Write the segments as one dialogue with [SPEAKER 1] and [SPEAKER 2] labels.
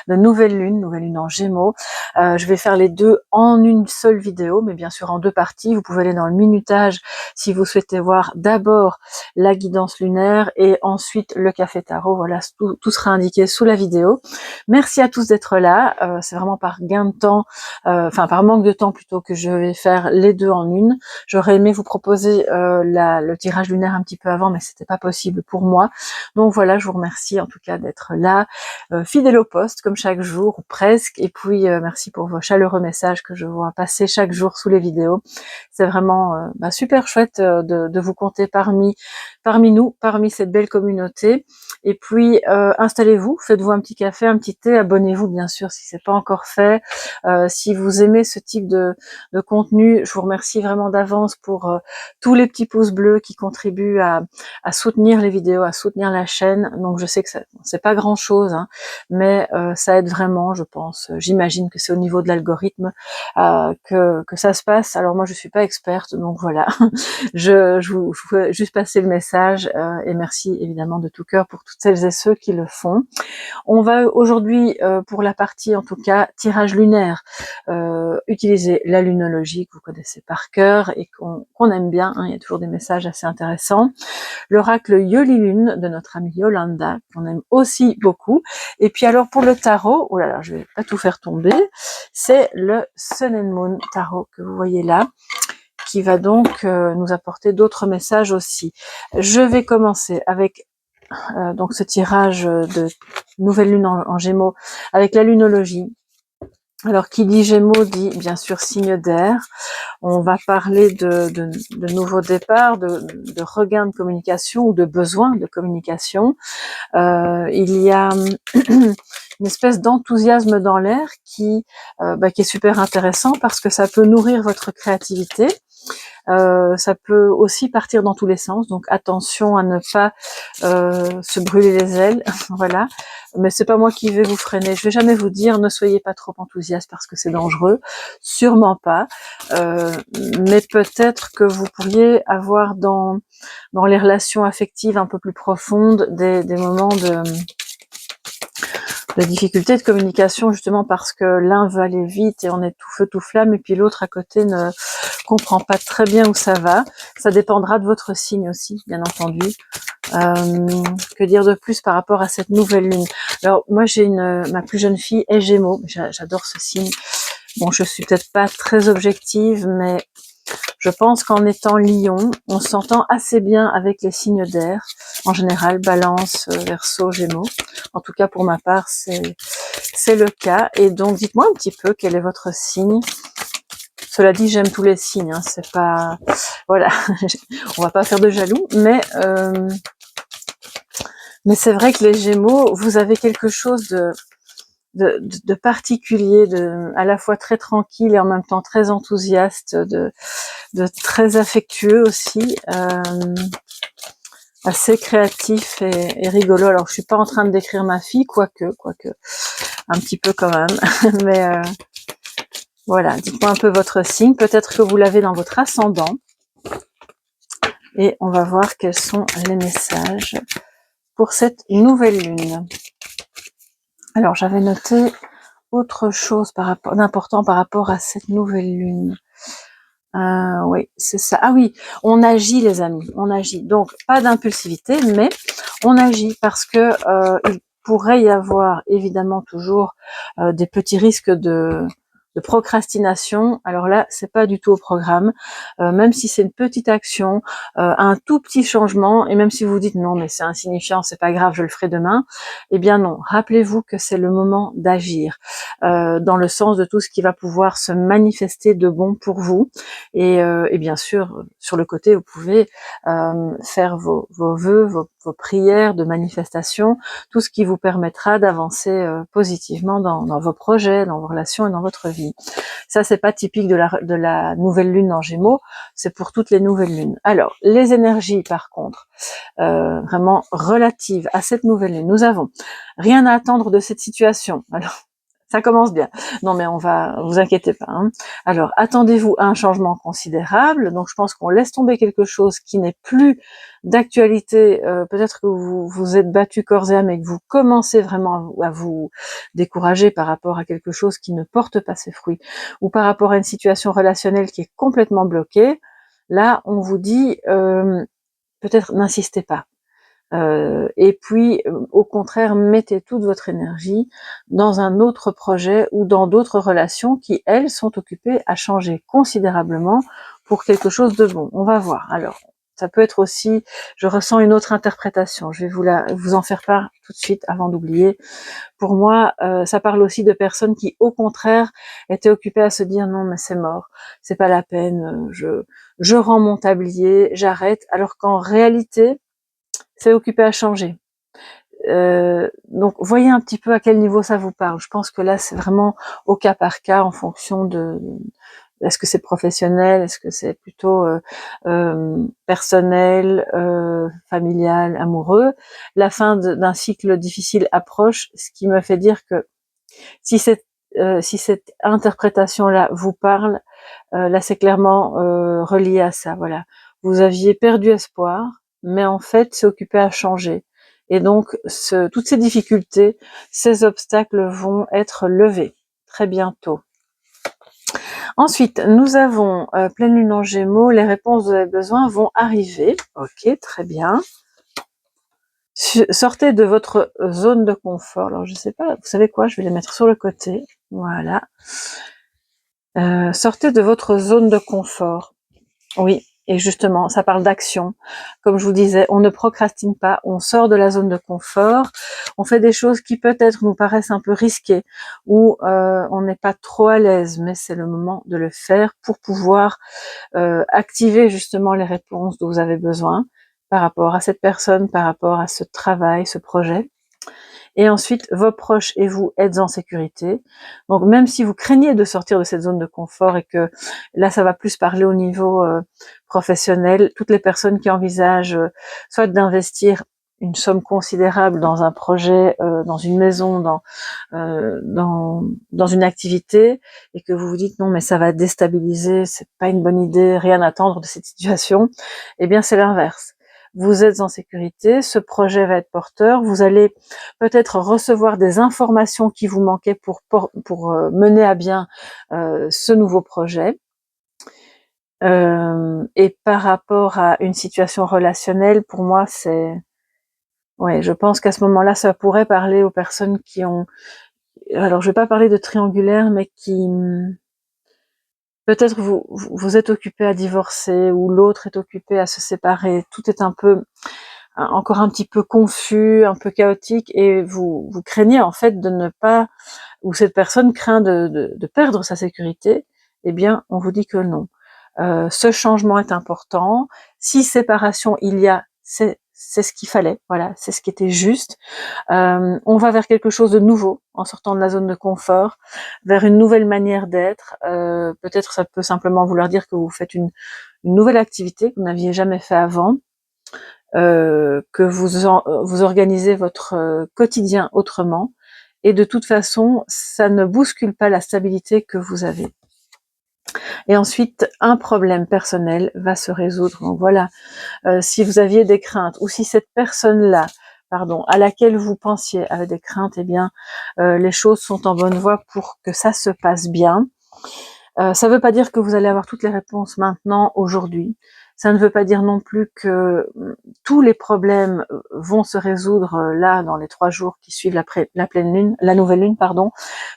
[SPEAKER 1] de nouvelle lune en Gémeaux. Je vais faire les deux en une seule vidéo, mais bien sûr en deux parties. Vous pouvez aller dans le minutage si vous souhaitez voir d'abord la guidance lunaire et ensuite le café tarot. Voilà, tout sera indiqué sous la vidéo. Merci à tous d'être là. C'est vraiment par gain de temps, enfin par manque de temps plutôt, que je vais faire les deux en une. J'aurais aimé vous proposer le tirage lunaire un petit peu avant, mais c'était pas possible pour moi. Donc voilà, je vous remercie en tout cas d'être là, fidèle au poste comme chaque jour, ou presque. Et puis merci pour vos chaleureux messages que je vois passer chaque jour sous les vidéos. C'est vraiment super chouette de vous compter parmi nous, parmi cette belle communauté. Et puis installez-vous, faites-vous un petit café, un petit thé, abonnez-vous bien sûr si c'est pas encore fait. Si vous aimez ce type de contenu, je vous remercie vraiment d'avance pour tous les petits pouces bleus qui contribuent à soutenir les vidéos, à soutenir la chaîne. Donc je sais que c'est pas grand chose, hein, mais ça aide vraiment, je pense. J'imagine que c'est au niveau de l'algorithme que ça se passe. Alors moi je suis pas experte, donc voilà. je vous fais juste passer le message et merci évidemment de tout cœur pour toutes celles et ceux qui le font. On va aujourd'hui, pour la partie en tout cas tirage lunaire, utiliser la lunologie que vous connaissez par cœur et qu'on aime bien, hein, il y a toujours des messages assez intéressants. L'oracle Yoli Lune de notre amie Yolanda, qu'on aime aussi beaucoup. Et puis alors pour le tarot, oh là là, je vais pas tout faire tomber, c'est le Sun and Moon tarot que vous voyez là, qui va donc nous apporter d'autres messages aussi. Je vais commencer avec donc ce tirage de nouvelle lune en Gémeaux avec la lunologie. Alors qui dit Gémeaux dit bien sûr signe d'air. On va parler de nouveaux départs, de regain de communication ou de besoin de communication. Il y a une espèce d'enthousiasme dans l'air qui est super intéressant parce que ça peut nourrir votre créativité. Ça peut aussi partir dans tous les sens, donc attention à ne pas se brûler les ailes, voilà. Mais c'est pas moi qui vais vous freiner. Je vais jamais vous dire ne soyez pas trop enthousiaste parce que c'est dangereux, sûrement pas. Mais peut-être que vous pourriez avoir dans les relations affectives un peu plus profondes des moments de difficultés de communication, justement parce que l'un veut aller vite et on est tout feu tout flamme, et puis l'autre à côté ne comprend pas très bien où ça va. Ça dépendra de votre signe aussi, bien entendu. Que dire de plus par rapport à cette nouvelle lune? Alors moi j'ai ma plus jeune fille est Gémeaux, j'adore ce signe. Bon, je suis peut-être pas très objective, mais je pense qu'en étant Lion, on s'entend assez bien avec les signes d'air. En général, Balance, Verseau, Gémeaux. En tout cas, pour ma part, c'est le cas. Et donc, dites-moi un petit peu quel est votre signe. Cela dit, j'aime tous les signes. Hein, c'est pas, voilà, on va pas faire de jaloux, mais c'est vrai que les Gémeaux, vous avez quelque chose de particulier, à la fois très tranquille et en même temps très enthousiaste, de très affectueux aussi, assez créatif et rigolo. Alors je suis pas en train de décrire ma fille, quoique, un petit peu quand même, mais voilà, dites-moi un peu votre signe, peut-être que vous l'avez dans votre ascendant, et on va voir quels sont les messages pour cette nouvelle lune. Alors j'avais noté autre chose d'important par rapport à cette nouvelle lune. Oui, c'est ça. Ah oui, on agit les amis, on agit. Donc pas d'impulsivité, mais on agit parce que il pourrait y avoir évidemment toujours des petits risques de procrastination. Alors là, c'est pas du tout au programme. Même si c'est une petite action, un tout petit changement, et même si vous dites non mais c'est insignifiant, c'est pas grave, je le ferai demain, eh bien non. Rappelez-vous que c'est le moment d'agir dans le sens de tout ce qui va pouvoir se manifester de bon pour vous. Et bien sûr, sur le côté, vous pouvez faire vos vœux, vos prières de manifestation, tout ce qui vous permettra d'avancer positivement dans vos projets, dans vos relations et dans votre vie. Ça, c'est pas typique de la nouvelle lune en Gémeaux, c'est pour toutes les nouvelles lunes. Alors, les énergies, par contre, vraiment relatives à cette nouvelle lune, nous avons rien à attendre de cette situation. Alors, Ça commence bien. Non mais on va, vous inquiétez pas, hein. Alors, attendez-vous à un changement considérable. Donc, je pense qu'on laisse tomber quelque chose qui n'est plus d'actualité. Peut-être que vous vous êtes battu corps et âme et que vous commencez vraiment à vous décourager par rapport à quelque chose qui ne porte pas ses fruits, ou par rapport à une situation relationnelle qui est complètement bloquée. Là, on vous dit, peut-être n'insistez pas. Et puis, au contraire, mettez toute votre énergie dans un autre projet ou dans d'autres relations qui, elles, sont occupées à changer considérablement pour quelque chose de bon. On va voir. Alors, ça peut être aussi, je ressens une autre interprétation. Je vais vous en faire part tout de suite avant d'oublier. Pour moi, ça parle aussi de personnes qui, au contraire, étaient occupées à se dire non, mais c'est mort, c'est pas la peine, je rends mon tablier, j'arrête, alors qu'en réalité, c'est occupé à changer. Donc voyez un petit peu à quel niveau ça vous parle. Je pense que là c'est vraiment au cas par cas en fonction de est-ce que c'est professionnel, est-ce que c'est plutôt personnel, familial, amoureux. La fin d'un cycle difficile approche, ce qui me fait dire que si cette interprétation-là vous parle, là c'est clairement relié à ça. Voilà, vous aviez perdu espoir, mais en fait c'est occupé à changer. Et donc toutes ces difficultés, ces obstacles vont être levés très bientôt. Ensuite, nous avons pleine lune en Gémeaux, les réponses de vos besoins vont arriver. Ok, très bien. Sortez de votre zone de confort. Alors je sais pas, vous savez quoi, je vais les mettre sur le côté. Voilà. Sortez de votre zone de confort. Oui, et justement, ça parle d'action. Comme je vous disais, on ne procrastine pas, on sort de la zone de confort, on fait des choses qui peut-être nous paraissent un peu risquées, ou on n'est pas trop à l'aise, mais c'est le moment de le faire pour pouvoir activer justement les réponses dont vous avez besoin par rapport à cette personne, par rapport à ce travail, ce projet. Et ensuite, vos proches et vous êtes en sécurité. Donc, même si vous craignez de sortir de cette zone de confort et que là, ça va plus parler au niveau professionnel, toutes les personnes qui envisagent soit d'investir une somme considérable dans un projet, dans une maison, dans une activité, et que vous vous dites non, mais ça va déstabiliser, c'est pas une bonne idée, rien attendre de cette situation, eh bien, c'est l'inverse. Vous êtes en sécurité, ce projet va être porteur, vous allez peut-être recevoir des informations qui vous manquaient pour mener à bien ce nouveau projet. Et par rapport à une situation relationnelle, pour moi, ouais, je pense qu'à ce moment-là, ça pourrait parler aux personnes qui ont, alors je vais pas parler de triangulaire, mais qui peut-être vous êtes occupé à divorcer ou l'autre est occupé à se séparer. Tout est un peu encore un petit peu confus, un peu chaotique, et vous craignez en fait de ne pas, ou cette personne craint de perdre sa sécurité. Eh bien, on vous dit que non. Ce changement est important. Si séparation il y a, c'est ce qu'il fallait. Voilà, c'est ce qui était juste. On va vers quelque chose de nouveau en sortant de la zone de confort, vers une nouvelle manière d'être. Peut-être ça peut simplement vouloir dire que vous faites une nouvelle activité que vous n'aviez jamais fait avant. Que vous organisez votre quotidien autrement, et de toute façon ça ne bouscule pas la stabilité que vous avez. Et ensuite, un problème personnel va se résoudre. Donc voilà, si vous aviez des craintes, ou si cette personne-là, pardon, à laquelle vous pensiez avait des craintes, eh bien les choses sont en bonne voie pour que ça se passe bien. Ça ne veut pas dire que vous allez avoir toutes les réponses maintenant, aujourd'hui. Ça ne veut pas dire non plus que tous les problèmes vont se résoudre là dans les 3 jours qui suivent la pleine lune, la nouvelle lune, pardon,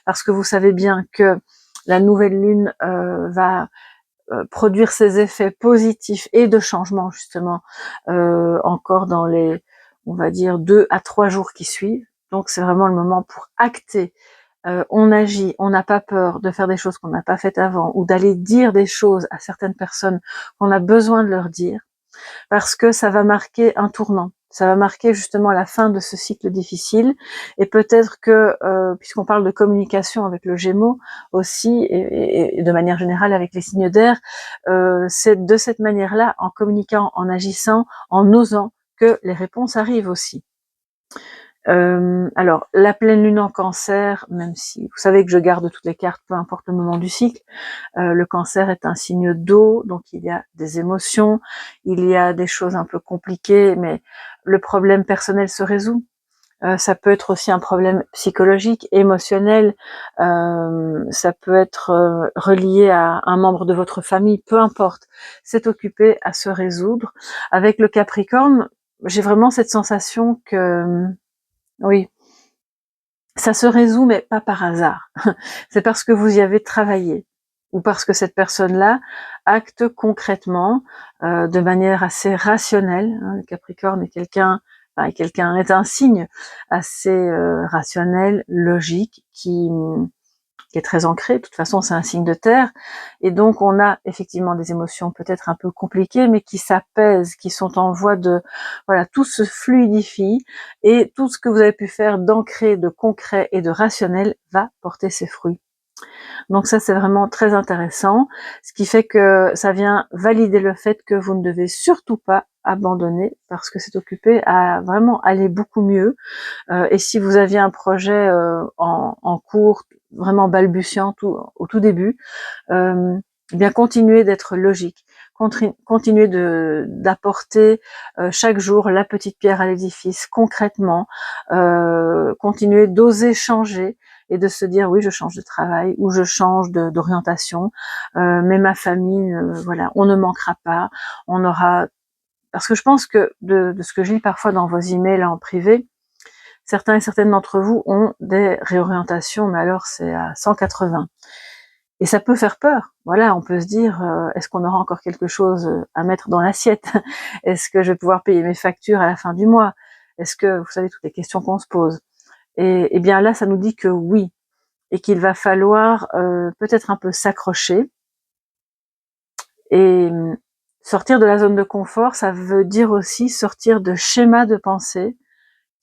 [SPEAKER 1] parce que vous savez bien que la nouvelle lune va produire ses effets positifs et de changement justement encore dans les, on va dire 2 à 3 jours qui suivent. Donc c'est vraiment le moment pour acter. On agit, on n'a pas peur de faire des choses qu'on n'a pas faites avant, ou d'aller dire des choses à certaines personnes qu'on a besoin de leur dire, parce que ça va marquer un tournant. Ça va marquer justement la fin de ce cycle difficile, et peut-être que, puisqu'on parle de communication avec le Gémeaux aussi, et de manière générale avec les signes d'air, c'est de cette manière-là, en communiquant, en agissant, en osant, que les réponses arrivent aussi. Alors, la pleine lune en cancer, même si vous savez que je garde toutes les cartes, peu importe le moment du cycle, le cancer est un signe d'eau, donc il y a des émotions, il y a des choses un peu compliquées, mais le problème personnel se résout. Ça peut être aussi un problème psychologique, émotionnel, ça peut être relié à un membre de votre famille, peu importe. C'est occupé à se résoudre. Avec le Capricorne, j'ai vraiment cette sensation que, oui, ça se résout, mais pas par hasard. C'est parce que vous y avez travaillé, ou parce que cette personne-là acte concrètement, de manière assez rationnelle. Hein, le Capricorne est est un signe assez rationnel, logique, qui est très ancré. De toute façon, c'est un signe de terre. Et donc, on a effectivement des émotions peut-être un peu compliquées, mais qui s'apaisent, qui sont en voie de, voilà, tout se fluidifie et tout ce que vous avez pu faire d'ancré, de concret et de rationnel va porter ses fruits. Donc ça, c'est vraiment très intéressant, ce qui fait que ça vient valider le fait que vous ne devez surtout pas abandonner parce que c'est occupé à vraiment aller beaucoup mieux. Et si vous aviez un projet en cours, vraiment balbutiant au tout début, eh bien continuez d'être logique, continuez d'apporter chaque jour la petite pierre à l'édifice concrètement, continuez d'oser changer et de se dire oui, je change de travail ou je change d'orientation, mais ma famille, voilà, on ne manquera pas, on aura, parce que je pense que de ce que je lis parfois dans vos emails en privé, certains et certaines d'entre vous ont des réorientations, mais alors c'est à 180. Et ça peut faire peur. Voilà, on peut se dire, est-ce qu'on aura encore quelque chose à mettre dans l'assiette? Est-ce que je vais pouvoir payer mes factures à la fin du mois? Est-ce que, vous savez, toutes les questions qu'on se pose. Et bien là, ça nous dit que oui, et qu'il va falloir peut-être un peu s'accrocher. Et sortir de la zone de confort, ça veut dire aussi sortir de schémas de pensée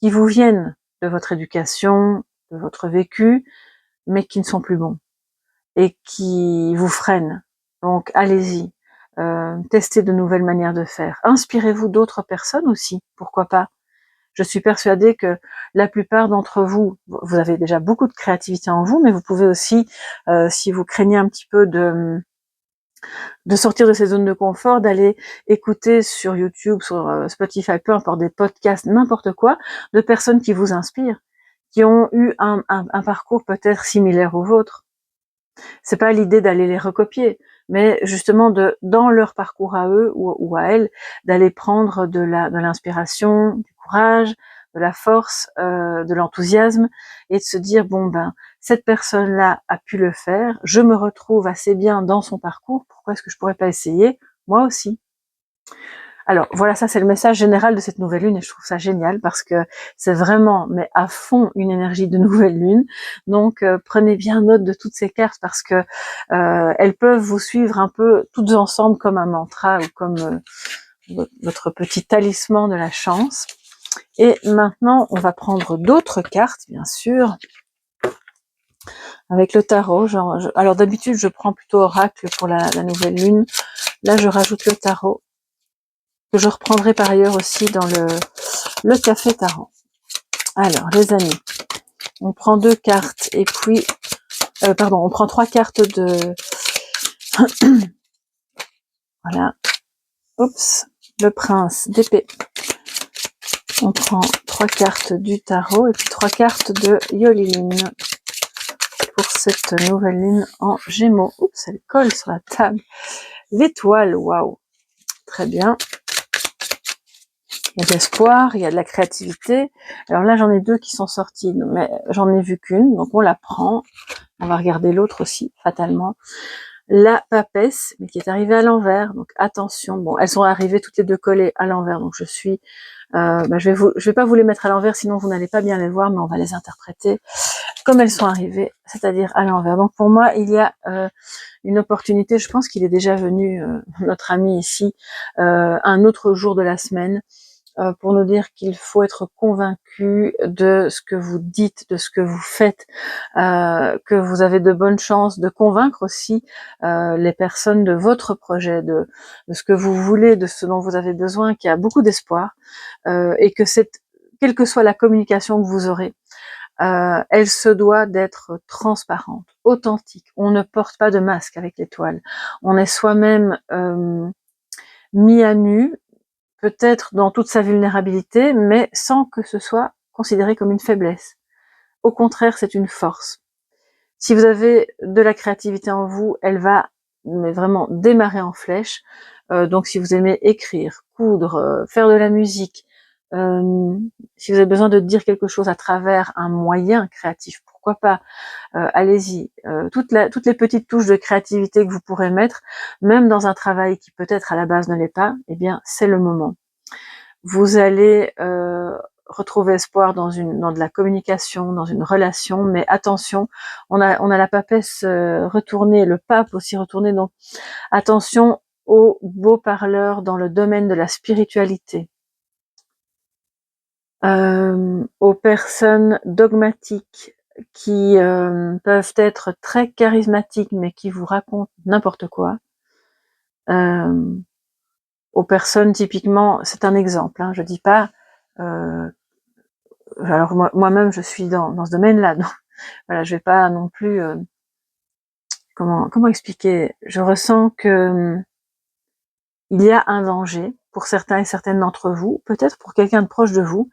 [SPEAKER 1] qui vous viennent de votre éducation, de votre vécu, mais qui ne sont plus bons et qui vous freinent. Donc allez-y, testez de nouvelles manières de faire. Inspirez-vous d'autres personnes aussi, pourquoi pas. Je suis persuadée que la plupart d'entre vous, vous avez déjà beaucoup de créativité en vous, mais vous pouvez aussi, si vous craignez un petit peu de sortir de ces zones de confort, d'aller écouter sur YouTube, sur Spotify, peu importe, des podcasts, n'importe quoi, de personnes qui vous inspirent, qui ont eu un parcours peut-être similaire au vôtre. C'est pas l'idée d'aller les recopier, mais justement dans leur parcours à eux ou à elles, d'aller prendre de l'inspiration, du courage, de la force, de l'enthousiasme, et de se dire bon ben cette personne-là a pu le faire, je me retrouve assez bien dans son parcours, pourquoi est-ce que je pourrais pas essayer moi aussi? Alors voilà, ça c'est le message général de cette nouvelle lune et je trouve ça génial parce que c'est vraiment, mais à fond, une énergie de nouvelle lune. Donc prenez bien note de toutes ces cartes parce que elles peuvent vous suivre un peu toutes ensemble comme un mantra ou comme votre petit talisman de la chance. Et maintenant, on va prendre d'autres cartes, bien sûr, avec le tarot. Alors d'habitude, je prends plutôt oracle pour la nouvelle lune. Là, je rajoute le tarot, que je reprendrai par ailleurs aussi dans le café tarot. Alors, les amis, on prend 2 cartes et puis, on prend 3 cartes de, voilà, oups, le prince d'épée. On prend 3 cartes du tarot et puis 3 cartes de Yoli-Lune pour cette nouvelle lune en Gémeaux. Oups, elle colle sur la table. L'étoile, waouh, très bien. Il y a de l'espoir, il y a de la créativité. Alors là, j'en ai 2 qui sont sorties, mais j'en ai vu qu'une, donc on la prend. On va regarder l'autre aussi, fatalement. La papesse, mais qui est arrivée à l'envers, donc attention. Bon, elles sont arrivées toutes les 2 collées à l'envers, donc je suis... je vais pas vous les mettre à l'envers, sinon vous n'allez pas bien les voir, mais on va les interpréter comme elles sont arrivées, c'est-à-dire à l'envers. Donc pour moi, il y a une opportunité, je pense qu'il est déjà venu, notre ami ici, un autre jour de la semaine, pour nous dire qu'il faut être convaincu de ce que vous dites, de ce que vous faites, que vous avez de bonnes chances de convaincre aussi les personnes de votre projet, de ce que vous voulez, de ce dont vous avez besoin, qu'il y a beaucoup d'espoir, et que c'est quelle que soit la communication que vous aurez, elle se doit d'être transparente, authentique. On ne porte pas de masque avec l'étoile. On est soi-même mis à nu, peut-être dans toute sa vulnérabilité, mais sans que ce soit considéré comme une faiblesse. Au contraire, c'est une force. Si vous avez de la créativité en vous, elle va mais vraiment démarrer en flèche. Donc si vous aimez écrire, coudre, faire de la musique, si vous avez besoin de dire quelque chose à travers un moyen créatif, pourquoi pas, allez-y. Toutes les petites touches de créativité que vous pourrez mettre, même dans un travail qui peut-être à la base ne l'est pas, eh bien c'est le moment. Vous allez retrouver espoir dans de la communication, dans une relation, mais attention, on a la papesse retournée, le pape aussi retourné, donc attention aux beaux parleurs dans le domaine de la spiritualité, aux personnes dogmatiques qui peuvent être très charismatiques mais qui vous racontent n'importe quoi, aux personnes typiquement, c'est un exemple, hein, je dis pas alors moi-même je suis dans ce domaine-là, donc voilà, je vais pas non plus comment expliquer. Je ressens que il y a un danger pour certains et certaines d'entre vous, peut-être pour quelqu'un de proche de vous,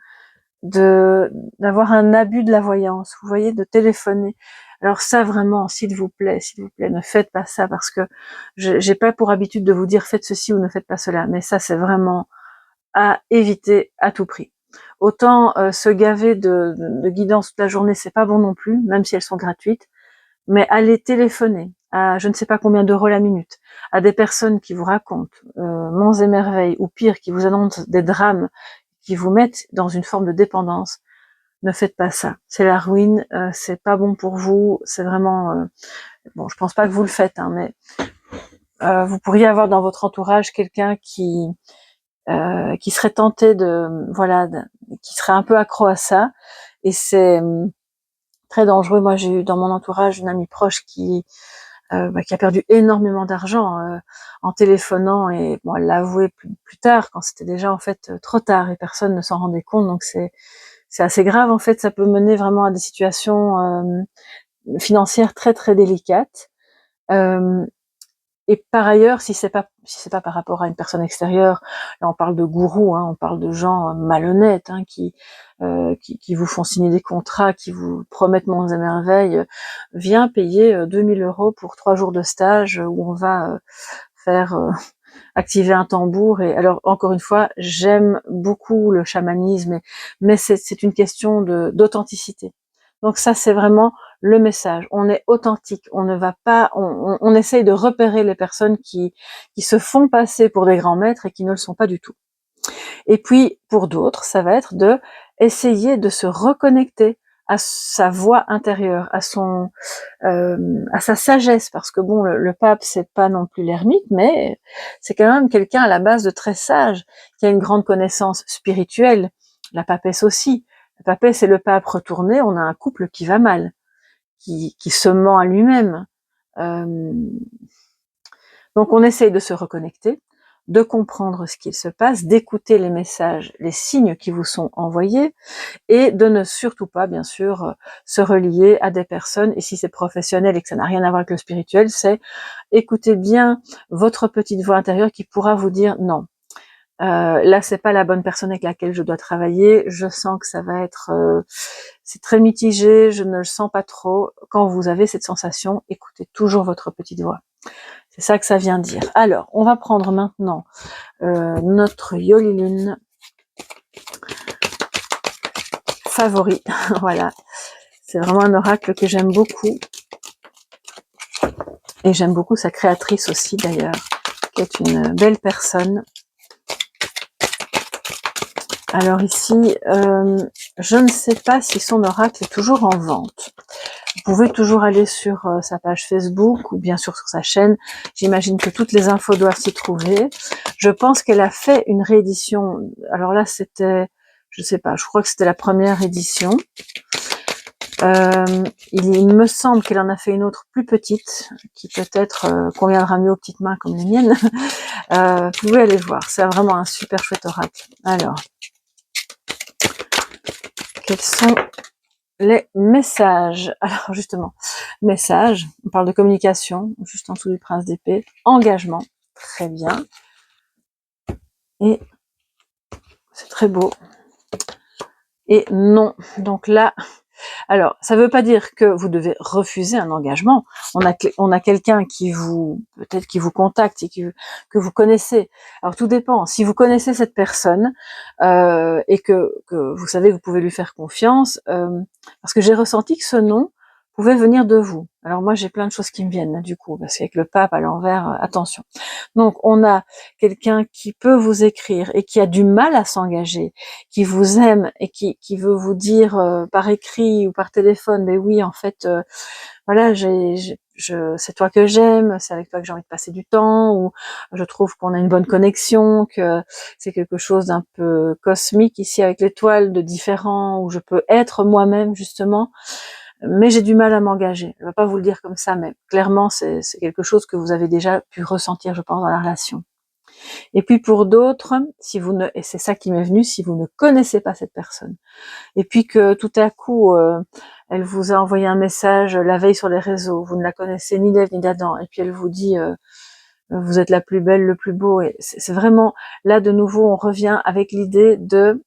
[SPEAKER 1] d'avoir un abus de la voyance. Vous voyez, de téléphoner. Alors ça vraiment, s'il vous plaît, ne faites pas ça parce que j'ai pas pour habitude de vous dire faites ceci ou ne faites pas cela, mais ça c'est vraiment à éviter à tout prix. Autant se gaver de guidance toute la journée, c'est pas bon non plus, même si elles sont gratuites, mais aller téléphoner à je ne sais pas combien d'euros la minute, à des personnes qui vous racontent monts et merveilles, ou pire, qui vous annoncent des drames, qui vous mettent dans une forme de dépendance, ne faites pas ça. C'est la ruine, c'est pas bon pour vous, c'est vraiment... bon, je pense pas que vous le faites, hein, mais vous pourriez avoir dans votre entourage quelqu'un qui serait tenté qui serait un peu accro à ça, et c'est très dangereux. Moi, j'ai eu dans mon entourage une amie proche qui a perdu énormément d'argent en téléphonant, et bon, elle l'a avoué plus tard, quand c'était déjà en fait trop tard et personne ne s'en rendait compte. Donc c'est assez grave en fait. Ça peut mener vraiment à des situations financières très très délicates. Et par ailleurs, si c'est pas par rapport à une personne extérieure, là on parle de gourous, hein, on parle de gens malhonnêtes, hein, qui vous font signer des contrats, qui vous promettent monts et merveilles. Viens payer 2000 € pour 3 jours de stage où on va faire activer un tambour. Et alors encore une fois, j'aime beaucoup le chamanisme, mais c'est une question d'authenticité. Donc ça, c'est vraiment le message. On est authentique, on ne va pas, on essaye de repérer les personnes qui se font passer pour des grands maîtres et qui ne le sont pas du tout. Et puis pour d'autres, ça va être de essayer de se reconnecter à sa voix intérieure, à sa sagesse, parce que bon, le pape c'est pas non plus l'ermite, mais c'est quand même quelqu'un à la base de très sage, qui a une grande connaissance spirituelle. La papesse aussi. La papesse et le pape retourné, on a un couple qui va mal, qui se ment à lui-même. Donc on essaye de se reconnecter, de comprendre ce qu'il se passe, d'écouter les messages, les signes qui vous sont envoyés, et de ne surtout pas, bien sûr, se relier à des personnes, et si c'est professionnel et que ça n'a rien à voir avec le spirituel, c'est écoutez bien votre petite voix intérieure qui pourra vous dire non. Là, c'est pas la bonne personne avec laquelle je dois travailler. Je sens que ça va être, c'est très mitigé. Je ne le sens pas trop. Quand vous avez cette sensation, écoutez toujours votre petite voix. C'est ça que ça vient dire. Alors, on va prendre maintenant notre Yoli Lune favori. Voilà, c'est vraiment un oracle que j'aime beaucoup. Et j'aime beaucoup sa créatrice aussi d'ailleurs, qui est une belle personne. Alors ici, je ne sais pas si son oracle est toujours en vente. Vous pouvez toujours aller sur sa page Facebook ou bien sûr sur sa chaîne. J'imagine que toutes les infos doivent s'y trouver. Je pense qu'elle a fait une réédition. Alors là, c'était, je sais pas, je crois que c'était la première édition. Il me semble qu'elle en a fait une autre plus petite, qui peut-être conviendra mieux aux petites mains comme les miennes. Vous pouvez aller voir, c'est vraiment un super chouette oracle. Alors, quels sont les messages? Alors justement, messages, on parle de communication, juste en dessous du prince d'épée, engagement, très bien, et c'est très beau, et non, donc là, alors, ça ne veut pas dire que vous devez refuser un engagement. On a quelqu'un qui vous, peut-être qui vous contacte et que vous connaissez. Alors tout dépend. Si vous connaissez cette personne et que vous savez que vous pouvez lui faire confiance, parce que j'ai ressenti que ce nom pouvait venir de vous. Alors moi j'ai plein de choses qui me viennent du coup, parce qu'avec le pape à l'envers, attention. Donc on a quelqu'un qui peut vous écrire et qui a du mal à s'engager, qui vous aime et qui veut vous dire par écrit ou par téléphone, mais oui, en fait, voilà, c'est toi que j'aime, c'est avec toi que j'ai envie de passer du temps, ou je trouve qu'on a une bonne connexion, que c'est quelque chose d'un peu cosmique ici avec l'étoile, de différent, où je peux être moi-même justement, mais j'ai du mal à m'engager. Je ne vais pas vous le dire comme ça, mais clairement, c'est quelque chose que vous avez déjà pu ressentir, je pense, dans la relation. Et puis pour d'autres, si vous ne, et c'est ça qui m'est venu, si vous ne connaissez pas cette personne, et puis que tout à coup, elle vous a envoyé un message la veille sur les réseaux, vous ne la connaissez ni d'Ève ni d'Adam, et puis elle vous dit vous êtes la plus belle, le plus beau, et c'est vraiment, là de nouveau, on revient avec l'idée de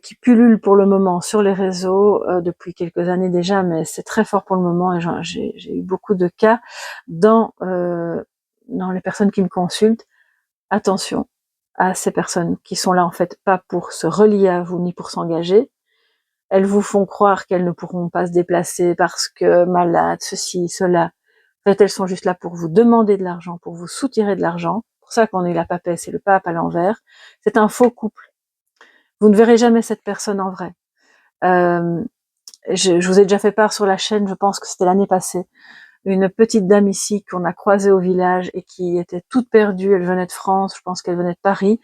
[SPEAKER 1] qui pullule pour le moment sur les réseaux depuis quelques années déjà, mais c'est très fort pour le moment, et j'ai eu beaucoup de cas dans les personnes qui me consultent. Attention à ces personnes qui sont là en fait pas pour se relier à vous ni pour s'engager. Elles vous font croire qu'elles ne pourront pas se déplacer parce que malades, ceci, cela. En fait, elles sont juste là pour vous demander de l'argent, pour vous soutirer de l'argent. C'est pour ça qu'on est la papesse et le pape à l'envers. C'est un faux couple. Vous ne verrez jamais cette personne en vrai. Euh, je vous ai déjà fait part sur la chaîne, je pense que c'était l'année passée, une petite dame ici qu'on a croisée au village et qui était toute perdue. Elle venait de France, je pense qu'elle venait de Paris.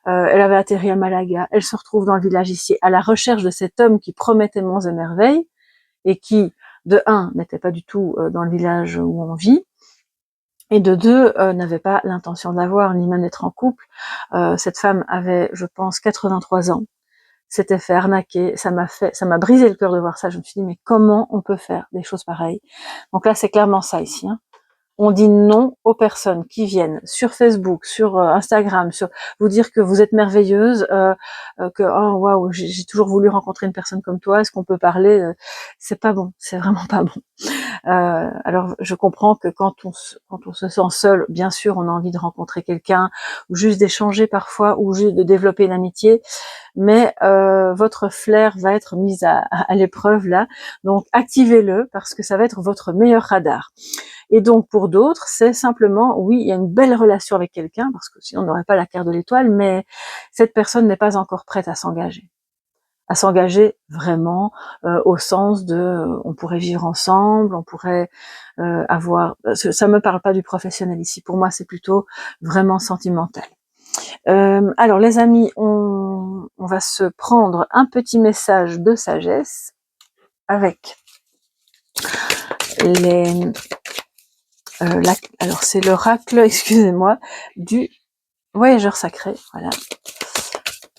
[SPEAKER 1] Elle avait atterri à Malaga. Elle se retrouve dans le village ici à la recherche de cet homme qui promettait monts et merveilles et qui, de un, n'était pas du tout dans le village où on vit, et de deux, n'avait pas l'intention d'avoir ni même d'être en couple. Cette femme avait, je pense, 83 ans. S'était fait arnaquer. Ça m'a brisé le cœur de voir ça. Je me suis dit, mais comment on peut faire des choses pareilles? Donc là, c'est clairement ça ici, hein. On dit non aux personnes qui viennent sur Facebook, sur Instagram, sur vous dire que vous êtes merveilleuse, que oh waouh, j'ai toujours voulu rencontrer une personne comme toi. Est-ce qu'on peut parler? C'est pas bon, c'est vraiment pas bon. Alors je comprends que quand on se sent seul, bien sûr, on a envie de rencontrer quelqu'un, ou juste d'échanger parfois, ou juste de développer une amitié, mais votre flair va être mis à l'épreuve là. Donc activez-le parce que ça va être votre meilleur radar. Et donc pour d'autres, c'est simplement, oui, il y a une belle relation avec quelqu'un, parce que sinon on n'aurait pas la carte de l'étoile, mais cette personne n'est pas encore prête à s'engager vraiment au sens de on pourrait vivre ensemble, on pourrait avoir, ça me parle pas du professionnel ici, pour moi c'est plutôt vraiment sentimental. Alors les amis, on va se prendre un petit message de sagesse avec les alors c'est l'oracle, excusez-moi, du voyageur sacré, voilà,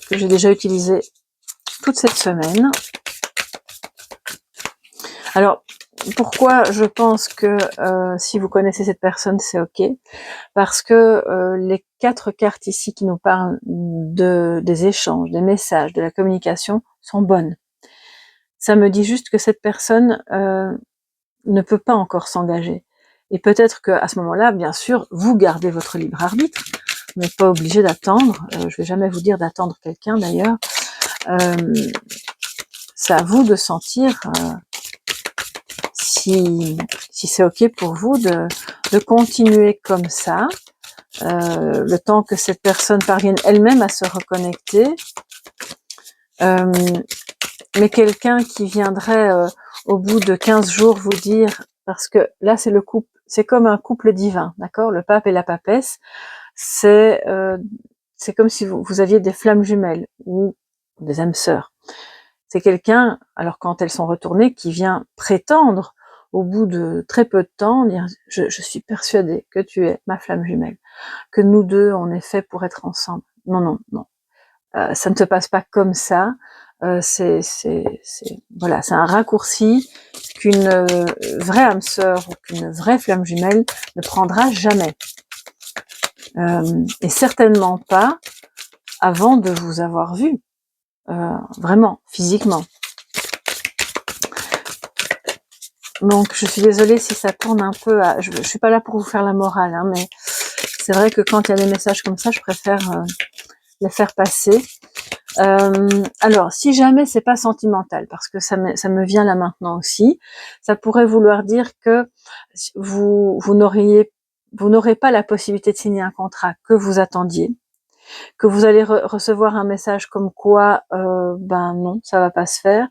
[SPEAKER 1] que j'ai déjà utilisé toute cette semaine. Alors, pourquoi je pense que si vous connaissez cette personne, c'est ok? Parce que les 4 cartes ici qui nous parlent des échanges, des messages, de la communication sont bonnes. Ça me dit juste que cette personne ne peut pas encore s'engager. Et peut-être qu'à ce moment-là, bien sûr, vous gardez votre libre arbitre. Vous n'êtes pas obligé d'attendre. Je vais jamais vous dire d'attendre quelqu'un d'ailleurs. C'est à vous de sentir si c'est ok pour vous de continuer comme ça, le temps que cette personne parvienne elle-même à se reconnecter. Mais quelqu'un qui viendrait au bout de 15 jours vous dire, parce que là c'est le couple, c'est comme un couple divin, d'accord? Le pape et la papesse, c'est comme si vous aviez des flammes jumelles ou des âmes sœurs. C'est quelqu'un, alors quand elles sont retournées, qui vient prétendre au bout de très peu de temps, dire je suis persuadée que tu es ma flamme jumelle, que nous deux on est fait pour être ensemble. Non, non, non. Ça ne se passe pas comme ça. voilà, c'est un raccourci qu'une vraie âme sœur ou qu'une vraie flamme jumelle ne prendra jamais. Et certainement pas avant de vous avoir vu, vraiment, physiquement. Donc je suis désolée si ça tourne un peu à... Je suis pas là pour vous faire la morale, hein, mais c'est vrai que quand il y a des messages comme ça, je préfère les faire passer. Alors, si jamais c'est pas sentimental, parce que ça me vient là maintenant aussi, ça pourrait vouloir dire que vous n'aurez pas la possibilité de signer un contrat que vous attendiez, que vous allez recevoir un message comme quoi, ben non, ça va pas se faire.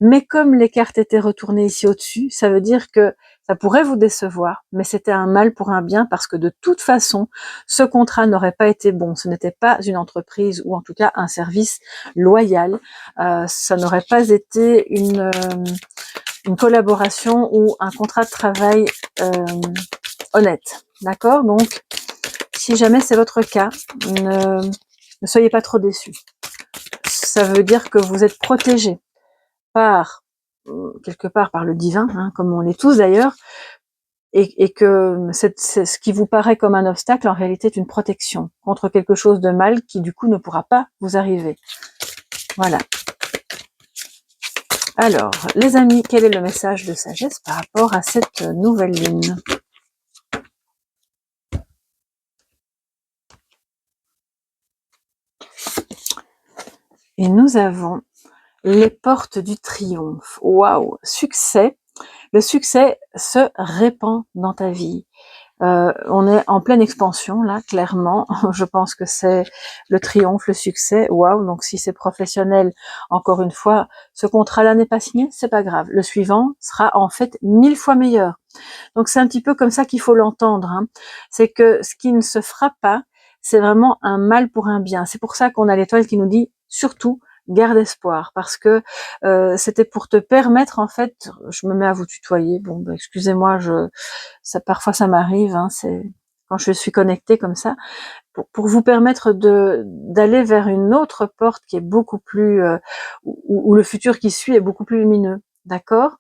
[SPEAKER 1] Mais comme les cartes étaient retournées ici au-dessus, ça veut dire que ça pourrait vous décevoir, mais c'était un mal pour un bien parce que de toute façon, ce contrat n'aurait pas été bon. Ce n'était pas une entreprise ou en tout cas un service loyal. Ça n'aurait pas été une collaboration ou un contrat de travail honnête. D'accord? Donc, si jamais c'est votre cas, ne soyez pas trop déçus. Ça veut dire que vous êtes protégé par quelque part par le divin, hein, comme on l'est tous d'ailleurs, et que ce qui vous paraît comme un obstacle, en réalité est une protection contre quelque chose de mal qui du coup ne pourra pas vous arriver. Voilà. Alors, les amis, quel est le message de sagesse par rapport à cette nouvelle lune? Et nous avons les portes du triomphe. Waouh, succès. Le succès se répand dans ta vie. On est en pleine expansion là, clairement. Je pense que c'est le triomphe, le succès. Waouh. Donc si c'est professionnel, encore une fois, ce contrat-là n'est pas signé, c'est pas grave. Le suivant sera en fait 1000 fois meilleur. Donc c'est un petit peu comme ça qu'il faut l'entendre. Hein. C'est que ce qui ne se fera pas, c'est vraiment un mal pour un bien. C'est pour ça qu'on a l'étoile qui nous dit surtout garde espoir, parce que c'était pour te permettre, en fait, je me mets à vous tutoyer, bon, bah, excusez-moi, parfois ça m'arrive, hein, c'est quand je suis connectée comme ça, pour vous permettre d'aller vers une autre porte qui est beaucoup plus, où le futur qui suit est beaucoup plus lumineux. D'accord?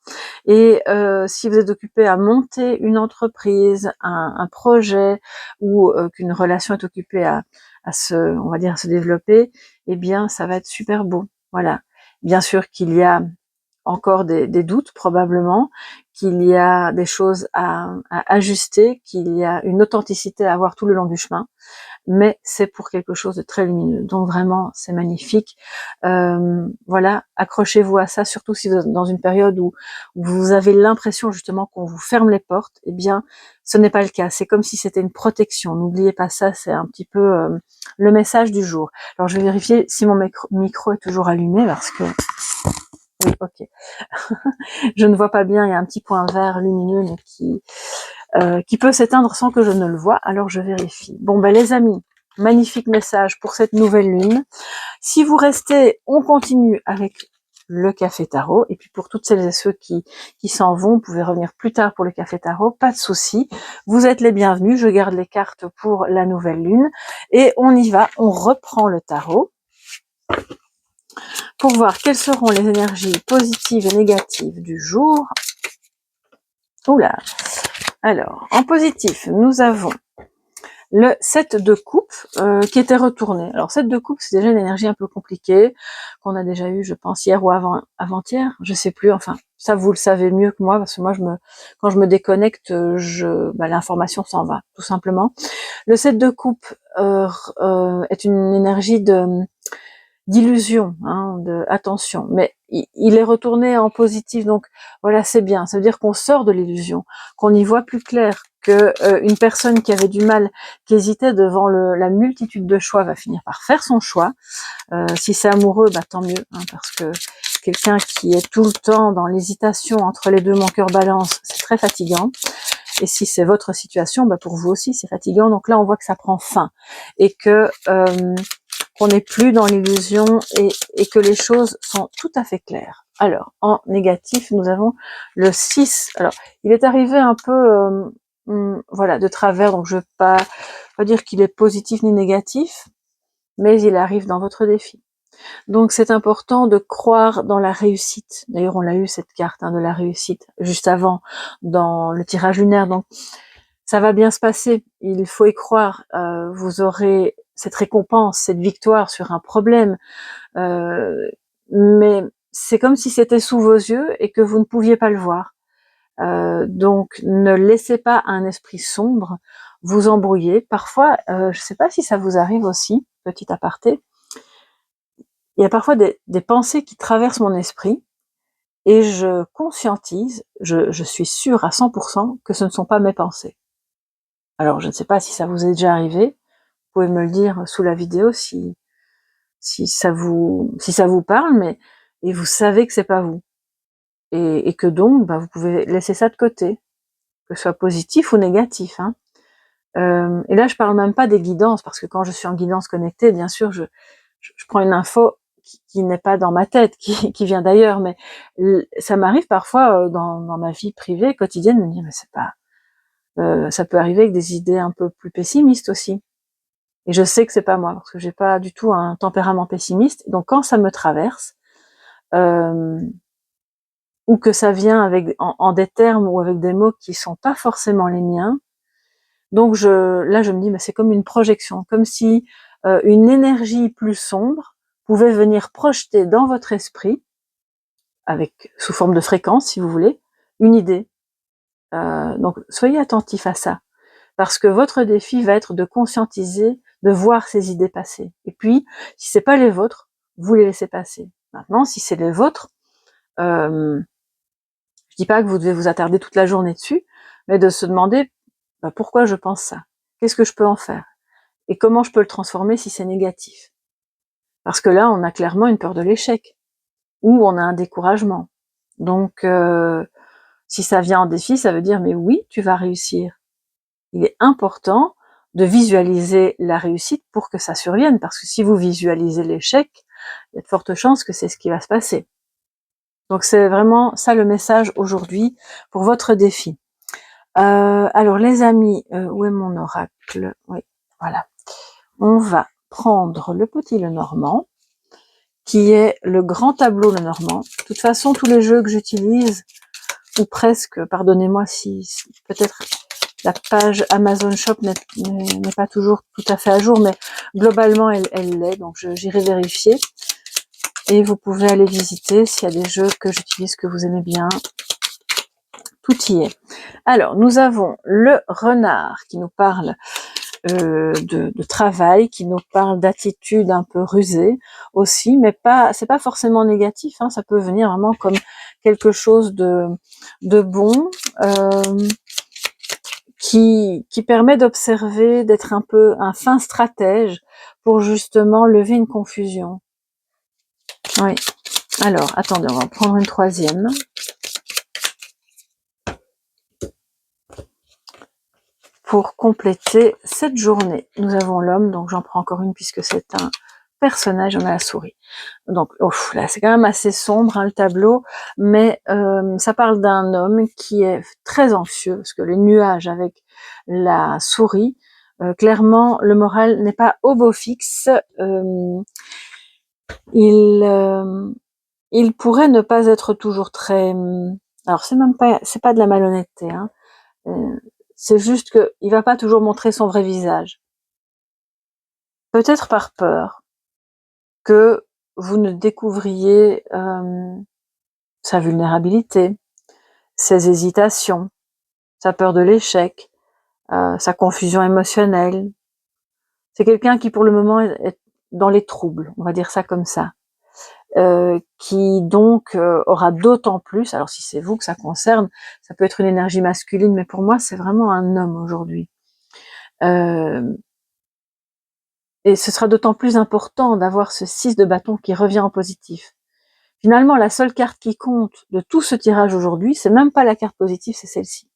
[SPEAKER 1] Et si vous êtes occupé à monter une entreprise, un projet, ou qu'une relation est occupée à on va dire, à se développer, eh bien, ça va être super beau. Voilà. Bien sûr qu'il y a encore des doutes probablement, qu'il y a des choses à ajuster, qu'il y a une authenticité à avoir tout le long du chemin, mais c'est pour quelque chose de très lumineux. Donc vraiment, c'est magnifique. Voilà, accrochez-vous à ça, surtout si vous êtes dans une période où vous avez l'impression justement qu'on vous ferme les portes. Eh bien, ce n'est pas le cas. C'est comme si c'était une protection. N'oubliez pas ça, c'est un petit peu le message du jour. Alors, je vais vérifier si mon micro est toujours allumé parce que... Oui, ok. Je ne vois pas bien, il y a un petit point vert lumineux mais qui peut s'éteindre sans que je ne le vois, alors je vérifie. Bon, ben les amis, magnifique message pour cette nouvelle lune. Si vous restez, on continue avec le café tarot, et puis pour toutes celles et ceux qui s'en vont, vous pouvez revenir plus tard pour le café tarot, pas de souci. Vous êtes les bienvenus, je garde les cartes pour la nouvelle lune, et on y va, on reprend le tarot pour voir quelles seront les énergies positives et négatives du jour. Oula. Alors, en positif, nous avons le 7 de coupe qui était retourné. Alors 7 de coupe, c'est déjà une énergie un peu compliquée, qu'on a déjà eu, je pense, hier ou avant-hier, je sais plus, enfin, ça vous le savez mieux que moi, parce que moi, quand je me déconnecte, l'information s'en va, tout simplement. Le 7 de coupe est une énergie d'illusion, hein, de attention, mais il est retourné en positif, donc voilà, c'est bien, ça veut dire qu'on sort de l'illusion, qu'on y voit plus clair, que une personne qui avait du mal, qui hésitait devant la multitude de choix, va finir par faire son choix. Si c'est amoureux, bah tant mieux, hein, parce que quelqu'un qui est tout le temps dans l'hésitation entre les deux, mon cœur balance, c'est très fatigant. Et si c'est votre situation, bah pour vous aussi c'est fatigant. Donc là on voit que ça prend fin et que qu'on n'est plus dans l'illusion et que les choses sont tout à fait claires. Alors, en négatif, nous avons le 6. Alors, il est arrivé un peu, voilà, de travers, donc je ne veux pas dire qu'il est positif ni négatif, mais il arrive dans votre défi. Donc c'est important de croire dans la réussite. D'ailleurs, on l'a eu cette carte de la réussite juste avant dans le tirage lunaire. Donc ça va bien se passer. Il faut y croire. Vous aurez cette récompense, cette victoire sur un problème. Mais c'est comme si c'était sous vos yeux et que vous ne pouviez pas le voir. Donc ne laissez pas un esprit sombre vous embrouiller. Parfois, je ne sais pas si ça vous arrive aussi, petit aparté, il y a parfois des pensées qui traversent mon esprit et je conscientise, je suis sûre à 100% que ce ne sont pas mes pensées. Alors je ne sais pas si ça vous est déjà arrivé, vous pouvez me le dire sous la vidéo si ça vous parle, mais et vous savez que c'est pas vous. Et que donc, bah, vous pouvez laisser ça de côté, que ce soit positif ou négatif, hein. Et là, je parle même pas des guidances, parce que quand je suis en guidance connectée, bien sûr, je prends une info qui n'est pas dans ma tête, qui vient d'ailleurs, mais ça m'arrive parfois dans ma vie privée, quotidienne, de me dire, mais c'est pas, ça peut arriver avec des idées un peu plus pessimistes aussi. Et je sais que c'est pas moi, parce que j'ai pas du tout un tempérament pessimiste. Donc quand ça me traverse, euh, ou que ça vient avec en des termes ou avec des mots qui sont pas forcément les miens, donc là je me dis, mais c'est comme une projection, comme si une énergie plus sombre pouvait venir projeter dans votre esprit, avec sous forme de fréquence si vous voulez, une idée. Donc soyez attentifs à ça, parce que votre défi va être de conscientiser, de voir ces idées passer. Et puis, si c'est pas les vôtres, vous les laissez passer. Maintenant, si c'est les vôtres, je dis pas que vous devez vous attarder toute la journée dessus, mais de se demander pourquoi je pense ça, qu'est-ce que je peux en faire, et comment je peux le transformer si c'est négatif. Parce que là, on a clairement une peur de l'échec, ou on a un découragement. Donc, si ça vient en défi, ça veut dire, mais oui, tu vas réussir. Il est important de visualiser la réussite pour que ça survienne, parce que si vous visualisez l'échec, il y a de fortes chances que c'est ce qui va se passer. Donc c'est vraiment ça le message aujourd'hui pour votre défi. Alors les amis, où est mon oracle? Oui, voilà. On va prendre le petit Lenormand, qui est le grand tableau Lenormand. De toute façon, tous les jeux que j'utilise, ou presque, pardonnez-moi si peut-être la page Amazon Shop n'est pas toujours tout à fait à jour, mais globalement elle l'est, donc j'irai vérifier. Et vous pouvez aller visiter s'il y a des jeux que j'utilise, que vous aimez bien. Tout y est. Alors, nous avons le renard qui nous parle de travail, qui nous parle d'attitude un peu rusée aussi, mais c'est pas forcément négatif, hein, ça peut venir vraiment comme quelque chose de bon, qui permet d'observer, d'être un peu un fin stratège pour justement lever une confusion. Oui. Alors, attendez, on va en prendre une troisième. Pour compléter cette journée, nous avons l'homme, donc j'en prends encore une puisque c'est un personnage, on a la souris. Donc, là, c'est quand même assez sombre, hein, le tableau, mais ça parle d'un homme qui est très anxieux, parce que les nuages avec la souris, clairement, le moral n'est pas au beau fixe. Il pourrait ne pas être toujours très... Alors, c'est pas de la malhonnêteté, hein. C'est juste qu'il va pas toujours montrer son vrai visage. Peut-être par peur que vous ne découvriez sa vulnérabilité, ses hésitations, sa peur de l'échec, sa confusion émotionnelle. C'est quelqu'un qui pour le moment est dans les troubles, on va dire ça comme ça. Qui donc aura d'autant plus, alors si c'est vous que ça concerne, ça peut être une énergie masculine, mais pour moi c'est vraiment un homme aujourd'hui. Et ce sera d'autant plus important d'avoir ce 6 de bâton qui revient en positif. Finalement, la seule carte qui compte de tout ce tirage aujourd'hui, c'est même pas la carte positive, c'est celle-ci.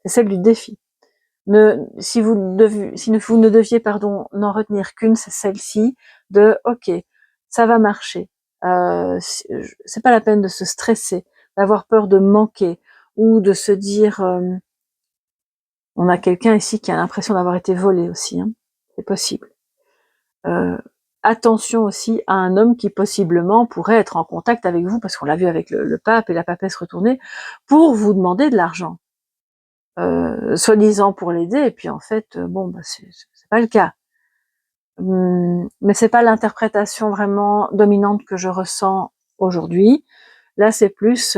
[SPEAKER 1] C'est celle du défi. Si vous ne deviez, n'en retenir qu'une, c'est celle-ci de, ok, ça va marcher. C'est pas la peine de se stresser, d'avoir peur de manquer, ou de se dire, on a quelqu'un ici qui a l'impression d'avoir été volé aussi, hein. C'est possible. attention aussi à un homme qui possiblement pourrait être en contact avec vous, parce qu'on l'a vu avec le pape et la papesse retournée, pour vous demander de l'argent, soi-disant pour l'aider, et puis en fait, bon, bah, c'est pas le cas. Mais c'est pas l'interprétation vraiment dominante que je ressens aujourd'hui. Là, c'est plus,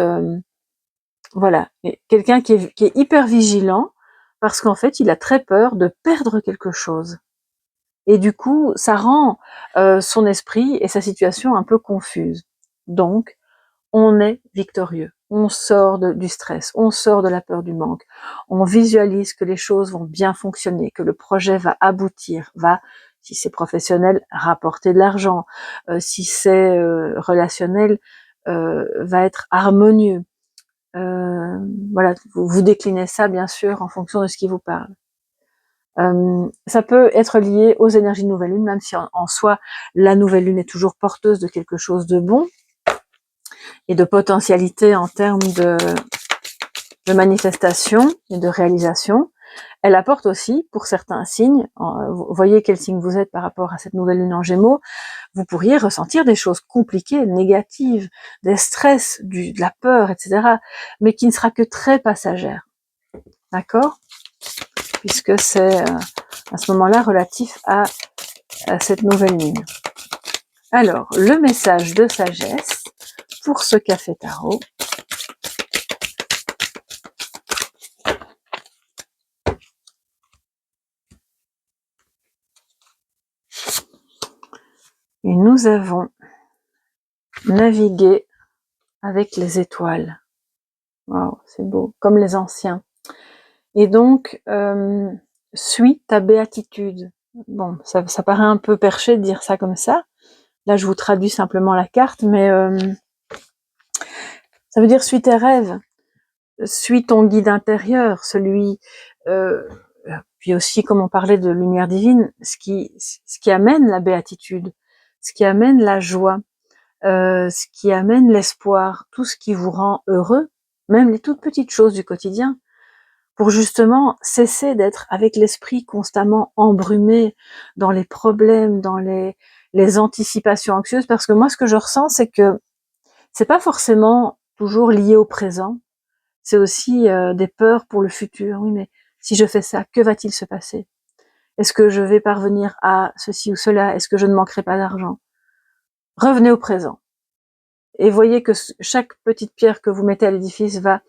[SPEAKER 1] voilà, quelqu'un qui est hyper vigilant, parce qu'en fait, il a très peur de perdre quelque chose. Et du coup, ça rend son esprit et sa situation un peu confuse. Donc, on est victorieux. On sort du stress, on sort de la peur du manque. On visualise que les choses vont bien fonctionner, que le projet va aboutir, va, si c'est professionnel, rapporter de l'argent. Si c'est relationnel, va être harmonieux. Voilà, vous déclinez ça bien sûr en fonction de ce qui vous parle. Ça peut être lié aux énergies de nouvelle lune, même si en soi la nouvelle lune est toujours porteuse de quelque chose de bon et de potentialité en termes de manifestation et de réalisation. Elle apporte aussi, pour certains signes, vous voyez quel signe vous êtes par rapport à cette nouvelle lune en Gémeaux, vous pourriez ressentir des choses compliquées, négatives, des stress, de la peur, etc., mais qui ne sera que très passagère. D'accord? Puisque c'est à ce moment-là relatif à cette nouvelle lune. Alors, le message de sagesse pour ce café tarot. Et nous avons navigué avec les étoiles. Wow, c'est beau, comme les anciens. Et donc, suis ta béatitude. Bon, ça paraît un peu perché de dire ça comme ça. Là, je vous traduis simplement la carte, mais ça veut dire suis tes rêves, suis ton guide intérieur, celui, puis aussi, comme on parlait de lumière divine, ce qui amène la béatitude, ce qui amène la joie, ce qui amène l'espoir, tout ce qui vous rend heureux, même les toutes petites choses du quotidien, pour justement cesser d'être avec l'esprit constamment embrumé dans les problèmes, dans les anticipations anxieuses, parce que moi, ce que je ressens, c'est que c'est pas forcément toujours lié au présent, c'est aussi des peurs pour le futur. Oui, mais si je fais ça, que va-t-il se passer? Est-ce que je vais parvenir à ceci ou cela? Est-ce que je ne manquerai pas d'argent? Revenez au présent. Et voyez que chaque petite pierre que vous mettez à l'édifice va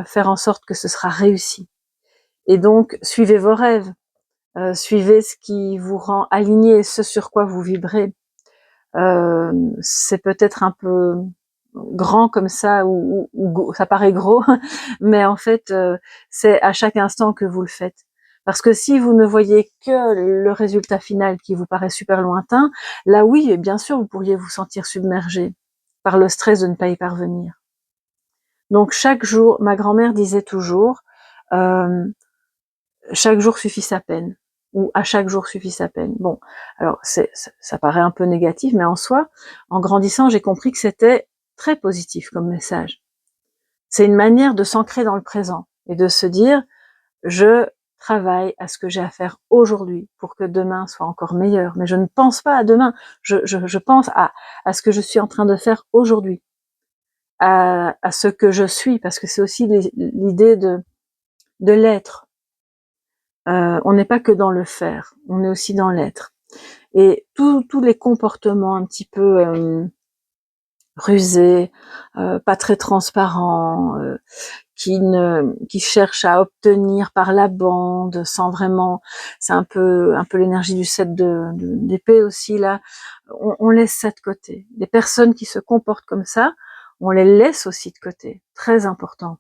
[SPEAKER 1] faire en sorte que ce sera réussi. Et donc, suivez vos rêves, suivez ce qui vous rend aligné, ce sur quoi vous vibrez. C'est peut-être un peu grand comme ça, ou ça paraît gros, mais en fait, c'est à chaque instant que vous le faites. Parce que si vous ne voyez que le résultat final qui vous paraît super lointain, là oui, bien sûr, vous pourriez vous sentir submergé par le stress de ne pas y parvenir. Donc chaque jour, ma grand-mère disait toujours, chaque jour suffit sa peine, ou à chaque jour suffit sa peine. Bon, alors ça paraît un peu négatif, mais en soi, en grandissant, j'ai compris que c'était très positif comme message. C'est une manière de s'ancrer dans le présent et de se dire, je travaille à ce que j'ai à faire aujourd'hui pour que demain soit encore meilleur. Mais je ne pense pas à demain, je pense à ce que je suis en train de faire aujourd'hui, à ce que je suis, parce que c'est aussi l'idée de l'être. On n'est pas que dans le faire, on est aussi dans l'être. Et tous les comportements un petit peu rusés, pas très transparents, qui cherchent à obtenir par la bande, sans vraiment, c'est un peu l'énergie du 7 d'épée aussi là. On laisse ça de côté. Les personnes qui se comportent comme ça, on les laisse aussi de côté. Très important.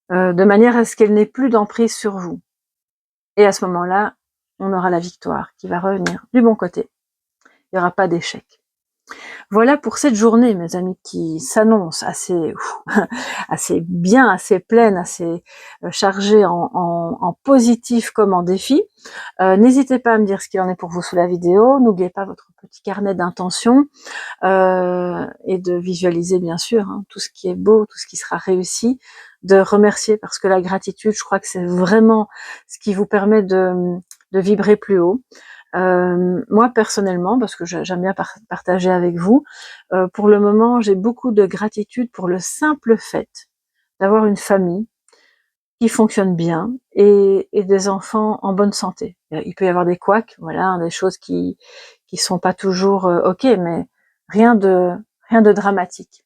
[SPEAKER 1] De manière à ce qu'elles n'aient plus d'emprise sur vous. Et à ce moment-là, on aura la victoire qui va revenir du bon côté. Il n'y aura pas d'échec. Voilà pour cette journée, mes amis, qui s'annonce assez, assez bien, assez pleine, assez chargée en positif comme en défi. N'hésitez pas à me dire ce qu'il en est pour vous sous la vidéo. N'oubliez pas votre petit carnet d'intentions et de visualiser, bien sûr, hein, tout ce qui est beau, tout ce qui sera réussi, de remercier, parce que la gratitude, je crois que c'est vraiment ce qui vous permet de vibrer plus haut. Moi personnellement, parce que j'aime bien partager avec vous, pour le moment j'ai beaucoup de gratitude pour le simple fait d'avoir une famille qui fonctionne bien et des enfants en bonne santé. Il peut y avoir des couacs, voilà, hein, des choses qui sont pas toujours ok, mais rien de rien de dramatique.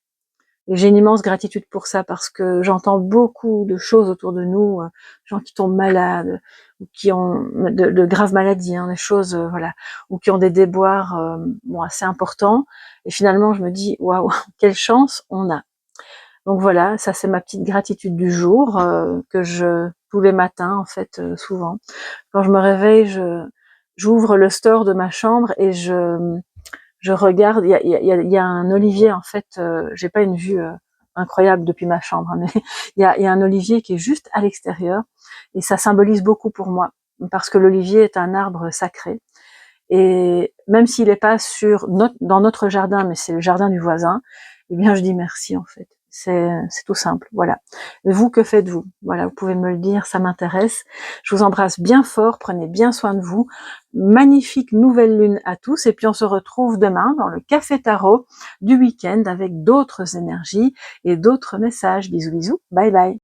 [SPEAKER 1] Et j'ai une immense gratitude pour ça parce que j'entends beaucoup de choses autour de nous, gens qui tombent malades ou qui ont de graves maladies, hein, des choses, voilà, ou qui ont des déboires bon, assez importants. Et finalement, je me dis waouh, quelle chance on a. Donc voilà, ça c'est ma petite gratitude du jour que je tous les matins en fait, souvent. Quand je me réveille, j'ouvre le store de ma chambre et je regarde, il y a un olivier en fait, j'ai pas une vue incroyable depuis ma chambre, hein, mais il y a un olivier qui est juste à l'extérieur et ça symbolise beaucoup pour moi parce que l'olivier est un arbre sacré et même s'il n'est pas dans notre jardin, mais c'est le jardin du voisin, eh bien je dis merci en fait. C'est tout simple, voilà. Vous, que faites-vous? Voilà, vous pouvez me le dire, ça m'intéresse. Je vous embrasse bien fort, prenez bien soin de vous. Magnifique nouvelle lune à tous, et puis on se retrouve demain dans le Café Tarot du week-end avec d'autres énergies et d'autres messages. Bisous bisous, bye bye.